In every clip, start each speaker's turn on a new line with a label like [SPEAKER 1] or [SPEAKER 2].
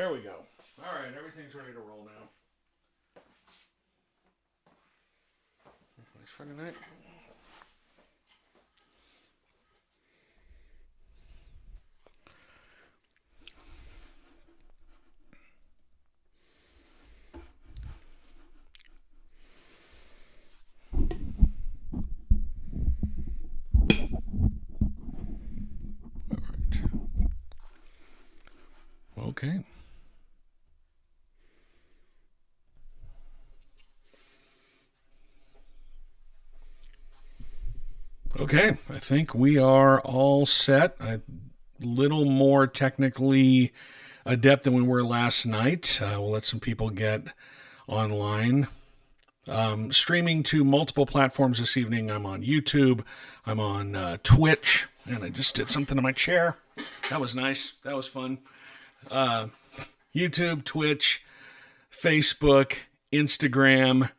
[SPEAKER 1] There we go. All right, everything's ready to roll now. Nice Friday night. Okay. Okay, I think we are all set. A little more technically adept than we were last night. We'll let some people get online. Streaming to multiple platforms this evening. I'm on YouTube. I'm on Twitch. And I just did something to my chair. That was nice. That was fun. YouTube, Twitch, Facebook, Instagram,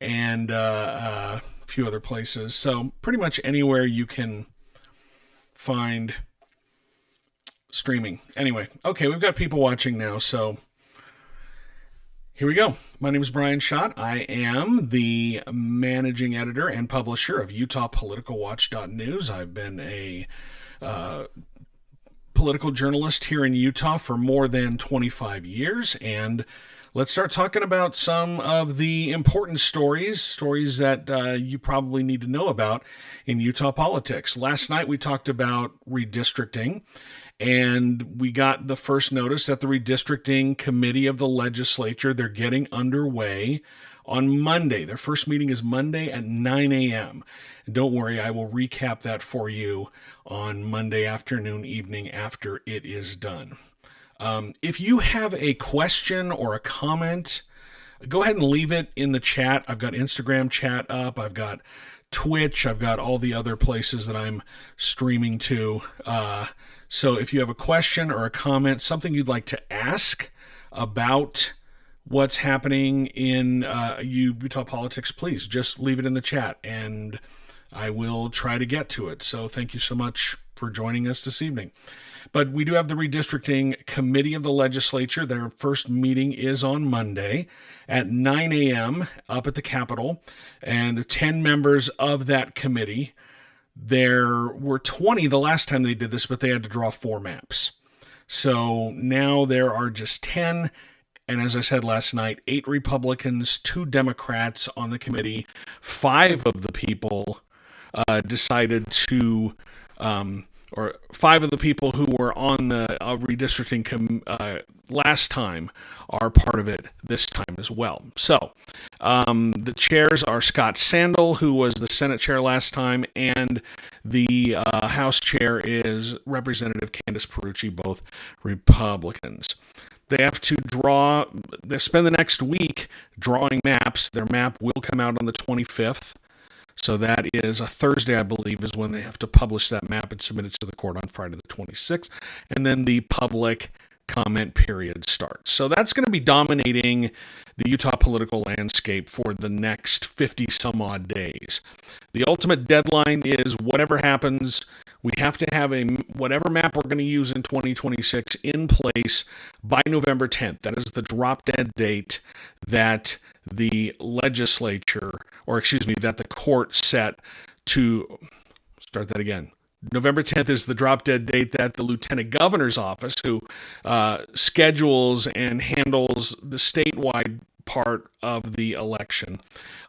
[SPEAKER 1] and a few other places. So pretty much anywhere you can find streaming. Anyway, okay, we've got people watching now, so here we go. My name is Brian Schott. I am the managing editor and publisher of UtahPoliticalWatch.news. I've been a political journalist here in Utah for more than 25 years, and let's start talking about some of the important stories that you probably need to know about in Utah politics. Last night we talked about redistricting, and we got the first notice that the redistricting committee of the legislature, they're getting underway on Monday. Their first meeting is Monday at 9 a.m. And don't worry, I will recap that for you on Monday afternoon, evening after it is done. If you have a question or a comment, go ahead and leave it in the chat. I've got Instagram chat up. I've got Twitch. I've got all the other places that I'm streaming to. So if you have a question or a comment, something you'd like to ask about what's happening in Utah politics, please just leave it in the chat and I will try to get to it. So thank you so much for joining us this evening. But we do have the redistricting committee of the legislature. Their first meeting is on Monday at 9 a.m. up at the Capitol, and 10 members of that committee. There were 20 the last time they did this, but they had to draw 4 maps. So now there are just 10. And as I said last night, 8 Republicans, 2 Democrats on the committee. 5 of the people decided to, or 5 of the people who were on the redistricting last time are part of it this time as well. So the chairs are Scott Sandell, who was the Senate chair last time, and the House chair is Representative Candace Perucci, both Republicans. They have to they spend the next week drawing maps. Their map will come out on the 25th. So that is a Thursday, I believe, is when they have to publish that map and submit it to the court on Friday the 26th. And then the public comment period starts. So that's going to be dominating the Utah political landscape for the next 50 some odd days. The ultimate deadline is whatever happens, we have to have whatever map we're going to use in 2026 in place by November 10th. That is the drop dead date that the legislature, that the court set to start that again. November 10th is the drop dead date that the lieutenant governor's office, who schedules and handles the statewide part of the election.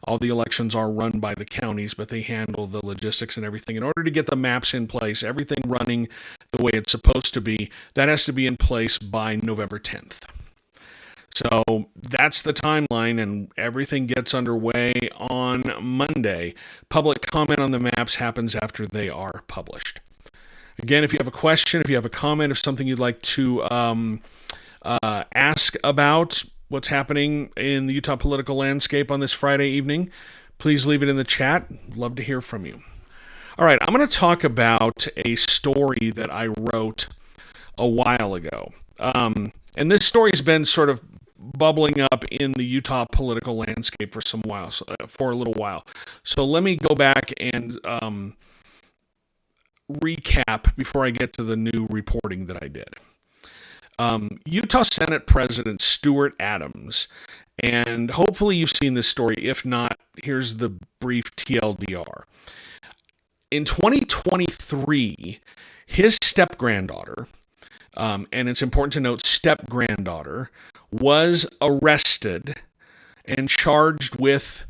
[SPEAKER 1] All the elections are run by the counties, but they handle the logistics and everything. In order to get the maps in place, everything running the way it's supposed to be, that has to be in place by November 10th. So that's the timeline, and everything gets underway on Monday. Public comment on the maps happens after they are published. Again, if you have a question, if you have a comment, if something you'd like to ask about what's happening in the Utah political landscape on this Friday evening, please leave it in the chat. Love to hear from you. All right, I'm going to talk about a story that I wrote a while ago. And this story's been sort of bubbling up in the Utah political landscape for a little while. So let me go back and recap before I get to the new reporting that I did. Utah Senate President Stuart Adams, and hopefully you've seen this story. If not, here's the brief TLDR. In 2023, his step-granddaughter, and it's important to note step-granddaughter, was arrested and charged with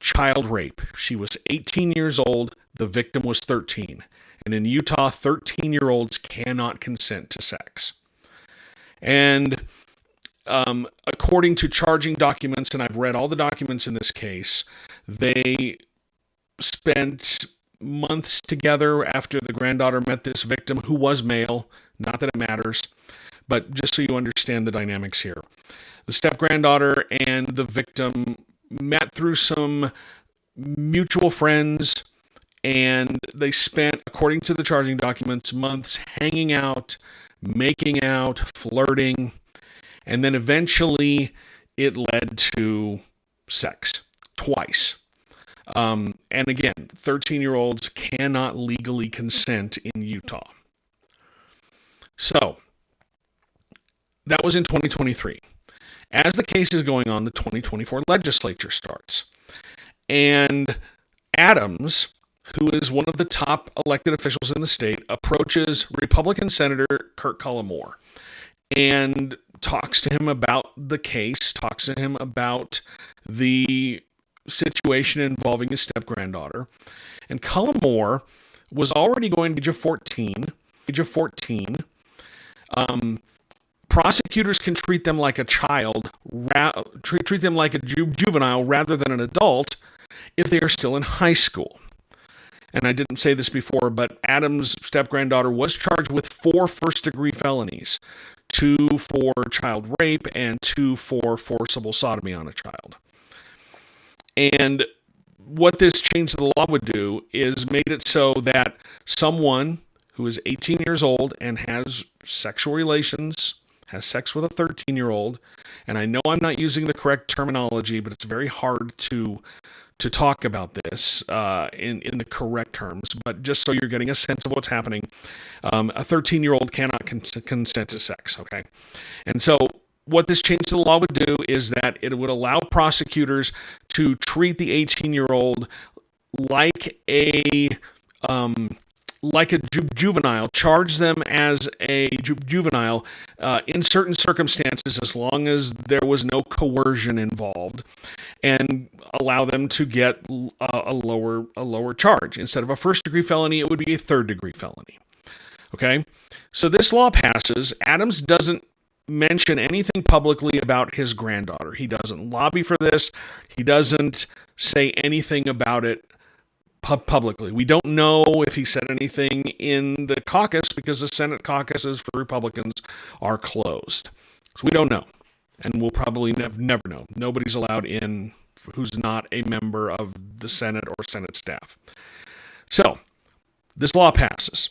[SPEAKER 1] child rape. She was 18 years old. The victim was 13. And in Utah, 13-year-olds cannot consent to sex. And according to charging documents, and I've read all the documents in this case, they spent months together after the granddaughter met this victim who was male. Not that it matters, but just so you understand the dynamics here. The step-granddaughter and the victim met through some mutual friends, and they spent, according to the charging documents, months hanging out, making out, flirting, and then eventually it led to sex twice. And again, 13-year-olds cannot legally consent in Utah. So, that was in 2023. As the case is going on, the 2024 legislature starts. And Adams, who is one of the top elected officials in the state, approaches Republican Senator Kurt Cullimore and talks to him about the case, talks to him about the situation involving his step-granddaughter. And Cullimore was already going to age of 14. Prosecutors can treat them like a child, treat them like a juvenile rather than an adult if they are still in high school. And I didn't say this before, but Adams' step-granddaughter was charged with 4 first-degree felonies, 2 for child rape and 2 for forcible sodomy on a child. And what this change of the law would do is made it so that someone who is 18 years old and has sexual relations, has sex with a 13-year-old, and I know I'm not using the correct terminology, but it's very hard to talk about this in the correct terms, but just so you're getting a sense of what's happening, a 13-year-old cannot consent to sex, okay? And so what this change to the law would do is that it would allow prosecutors to treat the 18-year-old like a juvenile, charge them as a juvenile in certain circumstances as long as there was no coercion involved, and allow them to get a lower charge. Instead of a first-degree felony, it would be a third-degree felony. Okay? So this law passes. Adams doesn't mention anything publicly about his granddaughter. He doesn't lobby for this. He doesn't say anything about it publicly. We don't know if he said anything in the caucus because the Senate caucuses for Republicans are closed. So we don't know. And we'll probably never know. Nobody's allowed in who's not a member of the Senate or Senate staff. So, this law passes.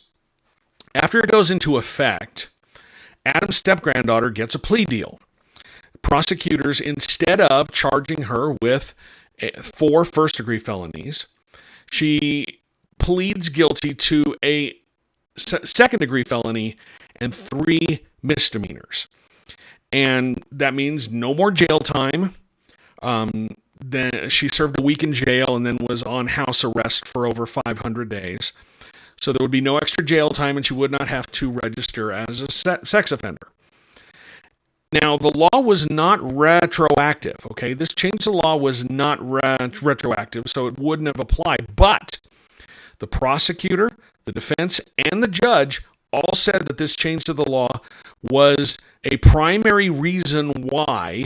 [SPEAKER 1] After it goes into effect, Adam's step-granddaughter gets a plea deal. Prosecutors, instead of charging her with 4 first-degree felonies, she pleads guilty to a second-degree felony and 3 misdemeanors. And that means no more jail time. Then she served a week in jail and then was on house arrest for over 500 days. So there would be no extra jail time, and she would not have to register as a sex offender. Now, the law was not retroactive, okay? This change of the law was not retroactive, so it wouldn't have applied. But the prosecutor, the defense, and the judge all said that this change to the law was a primary reason why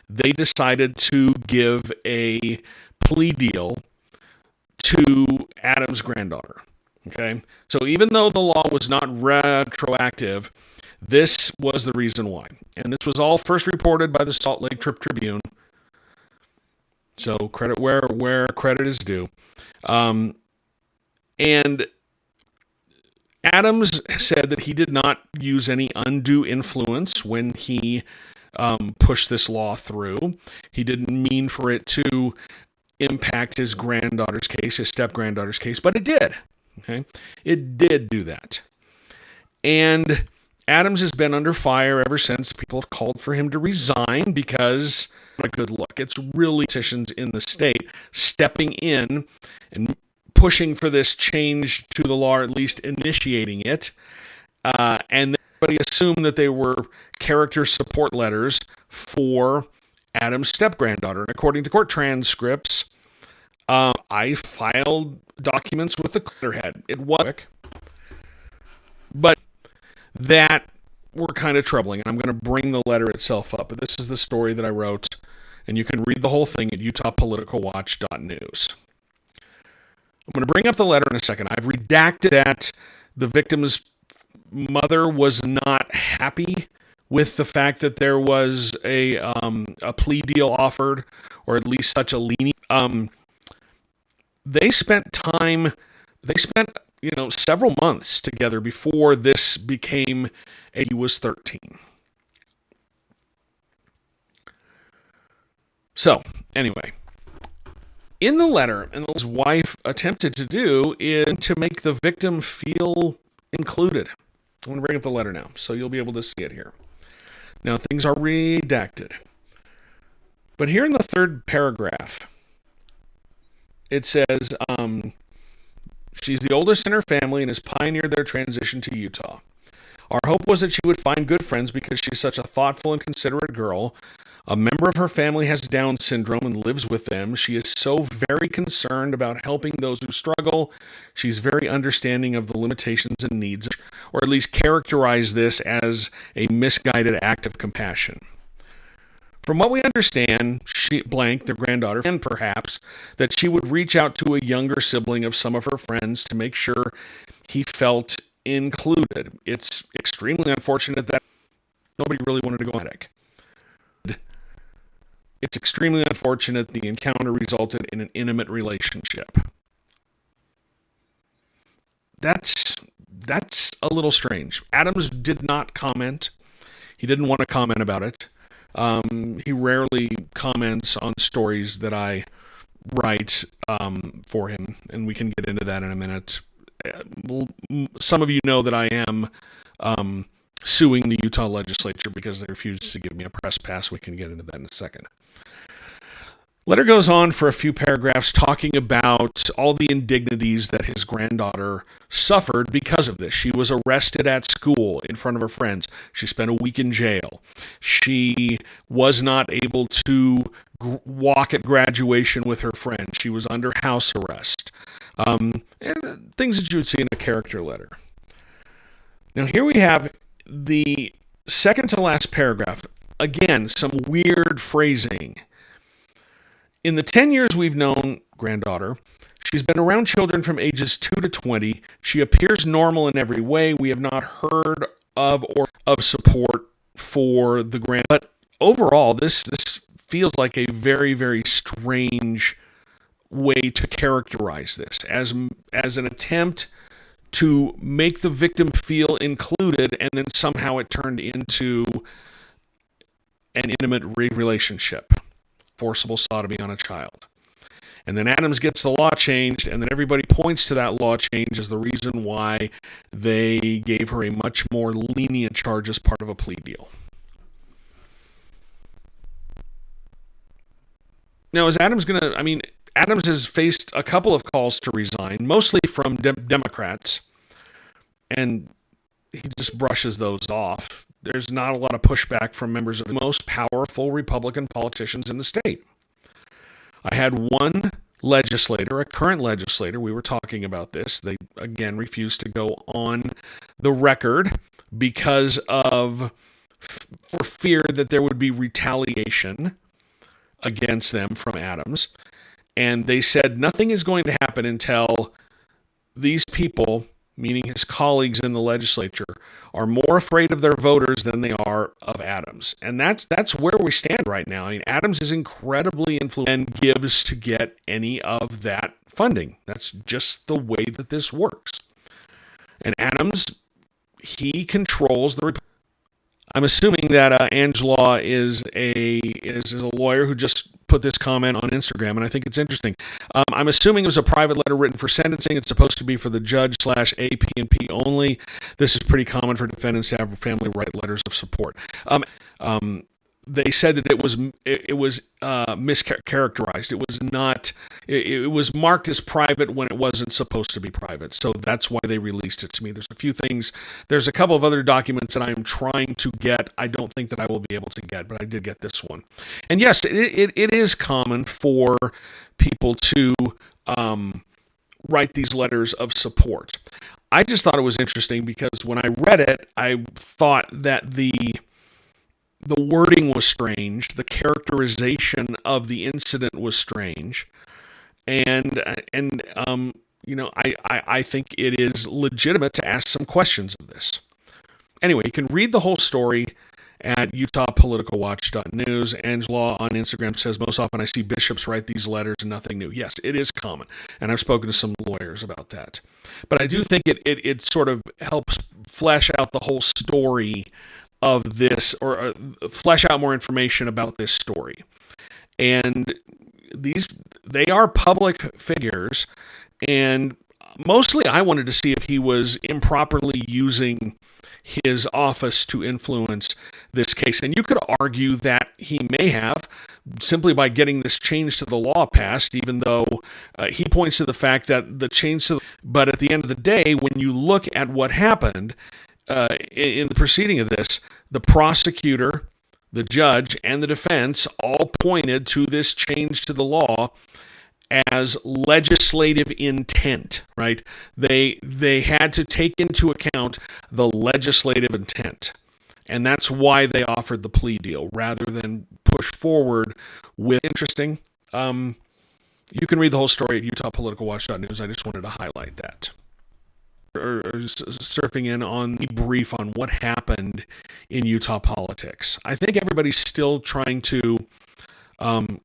[SPEAKER 1] they decided to give a plea deal to Adam's granddaughter. Okay, so even though the law was not retroactive, this was the reason why. And this was all first reported by the Salt Lake Tribune. So credit where credit is due. And Adams said that he did not use any undue influence when he pushed this law through. He didn't mean for it to impact his granddaughter's case, his step-granddaughter's case, but it did. Okay, it did do that. And Adams has been under fire ever since. People have called for him to resign because not a good look. It's really politicians in the state stepping in and pushing for this change to the law, or at least initiating it. And everybody assumed that they were character support letters for Adams' step-granddaughter. And according to court transcripts, I filed documents with the letterhead. It was quick, but that were kind of troubling. And I'm going to bring the letter itself up. But this is the story that I wrote, and you can read the whole thing at utahpoliticalwatch.news. I'm going to bring up the letter in a second. I've redacted that the victim's mother was not happy with the fact that there was a plea deal offered, or at least such a lenient. They spent several months together before this became. He was 13. So anyway, in the letter, and his wife attempted to do is to make the victim feel included. I'm going to bring up the letter now, so you'll be able to see it here. Now, things are redacted. But here in the third paragraph, it says, she's the oldest in her family and has pioneered their transition to Utah. Our hope was that she would find good friends because she's such a thoughtful and considerate girl. A member of her family has Down syndrome and lives with them. She is so very concerned about helping those who struggle. She's very understanding of the limitations and needs, or at least characterize this as a misguided act of compassion. From what we understand, she, blank, the granddaughter, and perhaps that she would reach out to a younger sibling of some of her friends to make sure he felt included. It's extremely unfortunate that nobody really wanted to go medic. It's extremely unfortunate the encounter resulted in an intimate relationship. That's a little strange. Adams did not comment. He didn't want to comment about it. He rarely comments on stories that I write for him, and we can get into that in a minute. Some of you know that I am suing the Utah legislature because they refused to give me a press pass. We can get into that in a second. Letter goes on for a few paragraphs talking about all the indignities that his granddaughter suffered because of this. She was arrested at school in front of her friends. She spent a week in jail. She was not able to walk at graduation with her friends. She was under house arrest. And things that you would see in a character letter. Now here we have the second to last paragraph. Again, some weird phrasing. In the 10 years we've known granddaughter, she's been around children from ages 2 to 20. She appears normal in every way. We have not heard of or of support for the but overall, this feels like a very, very strange way to characterize this as an attempt to make the victim feel included, and then somehow it turned into an intimate relationship. Forcible sodomy on a child. And then Adams gets the law changed, and then everybody points to that law change as the reason why they gave her a much more lenient charge as part of a plea deal. Now, is Adams going to, Adams has faced a couple of calls to resign, mostly from Democrats, and he just brushes those off. There's not a lot of pushback from members of the most powerful Republican politicians in the state. I had one legislator, a current legislator, we were talking about this. They, again, refused to go on the record because of for fear that there would be retaliation against them from Adams. And they said nothing is going to happen until these people, meaning his colleagues in the legislature, are more afraid of their voters than they are of Adams. And that's where we stand right now. Adams is incredibly influential and gives to get any of that funding. That's just the way that this works. And Adams, he controls I'm assuming that Angela is a lawyer who just put this comment on Instagram, and I think it's interesting. I'm assuming it was a private letter written for sentencing. It's supposed to be for the judge / AP&P only. This is pretty common for defendants to have family write letters of support. They said that it was mischaracterized. It was not. It was marked as private when it wasn't supposed to be private. So that's why they released it to me. There's a few things. There's a couple of other documents that I am trying to get. I don't think that I will be able to get, but I did get this one. And yes, it is common for people to write these letters of support. I just thought it was interesting because when I read it, I thought that the wording was strange. The characterization of the incident was strange. And I think it is legitimate to ask some questions of this. Anyway, you can read the whole story at utahpoliticalwatch.news. Angela on Instagram says, most often I see bishops write these letters and nothing new. Yes, it is common. And I've spoken to some lawyers about that. But I do think it sort of helps flesh out the whole story of this, or flesh out more information about this story. And they are public figures, and mostly I wanted to see if he was improperly using his office to influence this case. And you could argue that he may have, simply by getting this change to the law passed, even though he points to the fact that the change but at the end of the day, when you look at what happened, in the proceeding of this, the prosecutor, the judge, and the defense all pointed to this change to the law as legislative intent, right? They had to take into account the legislative intent. And that's why they offered the plea deal rather than push forward with interesting. You can read the whole story at utahpoliticalwatch.news. I just wanted to highlight that. Or surfing in on the brief on what happened in Utah politics. I think everybody's still trying to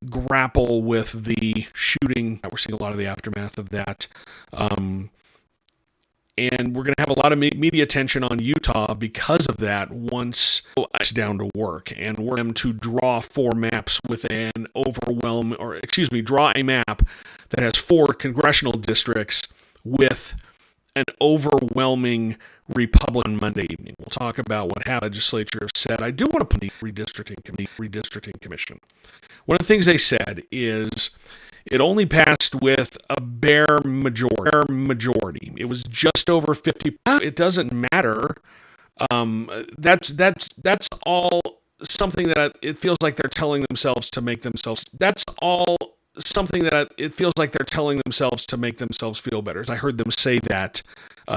[SPEAKER 1] grapple with the shooting. We're seeing a lot of the aftermath of that. And we're going to have a lot of media attention on Utah because of that once it's down to work. And we're going to draw draw a map that has 4 congressional districts with an overwhelming Republican Monday evening. We'll talk about what the legislature said. I do want to put the redistricting commission. One of the things they said is it only passed with a bare majority. It was just over 50. It doesn't matter. That's all something that it feels like they're telling themselves to make themselves. That's all something that it feels like they're telling themselves to make themselves feel better. I heard them say that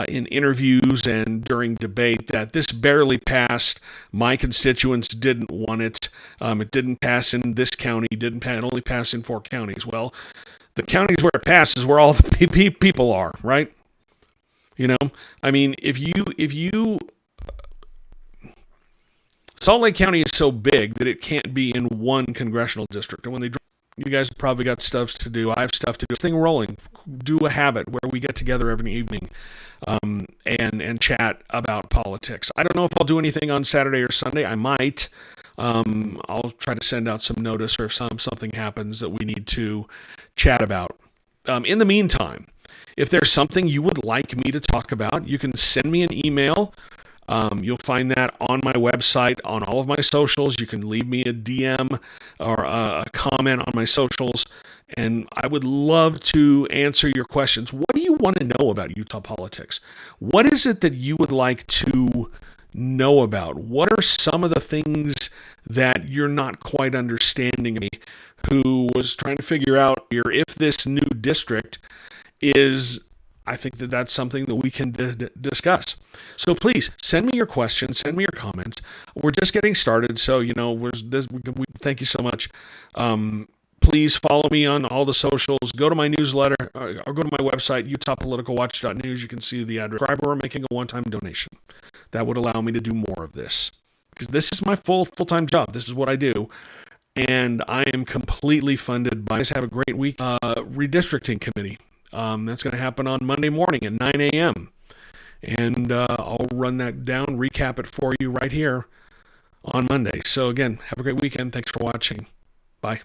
[SPEAKER 1] in interviews and during debate, that this barely passed. My constituents didn't want it. It didn't pass in this county. It only passed in 4 counties. Well, the counties where it passes, where all the people are, right? You know, I mean, if you Salt Lake County is so big that it can't be in one congressional district. And when you guys probably got stuff to do. I have stuff to do. This thing rolling. Do a habit where we get together every evening and chat about politics. I don't know if I'll do anything on Saturday or Sunday. I might. I'll try to send out some notice, or if something happens that we need to chat about. In the meantime, if there's something you would like me to talk about, you can send me an email. You'll find that on my website, on all of my socials. You can leave me a DM or a comment on my socials, and I would love to answer your questions. What do you want to know about Utah politics? What is it that you would like to know about? What are some of the things that you're not quite understanding me, who was trying to figure out here if this new district is... I think that that's something that we can discuss. So please send me your questions, send me your comments. We're just getting started, so we thank you so much. Please follow me on all the socials. Go to my newsletter or go to my website, utahpoliticalwatch.news. You can see the address. Subscriber or making a one-time donation. That would allow me to do more of this, because this is my full-time job. This is what I do, and I am completely funded by. You guys have a great week. Redistricting committee. That's going to happen on Monday morning at 9 a.m. And I'll run that down, recap it for you right here on Monday. So again, have a great weekend. Thanks for watching. Bye.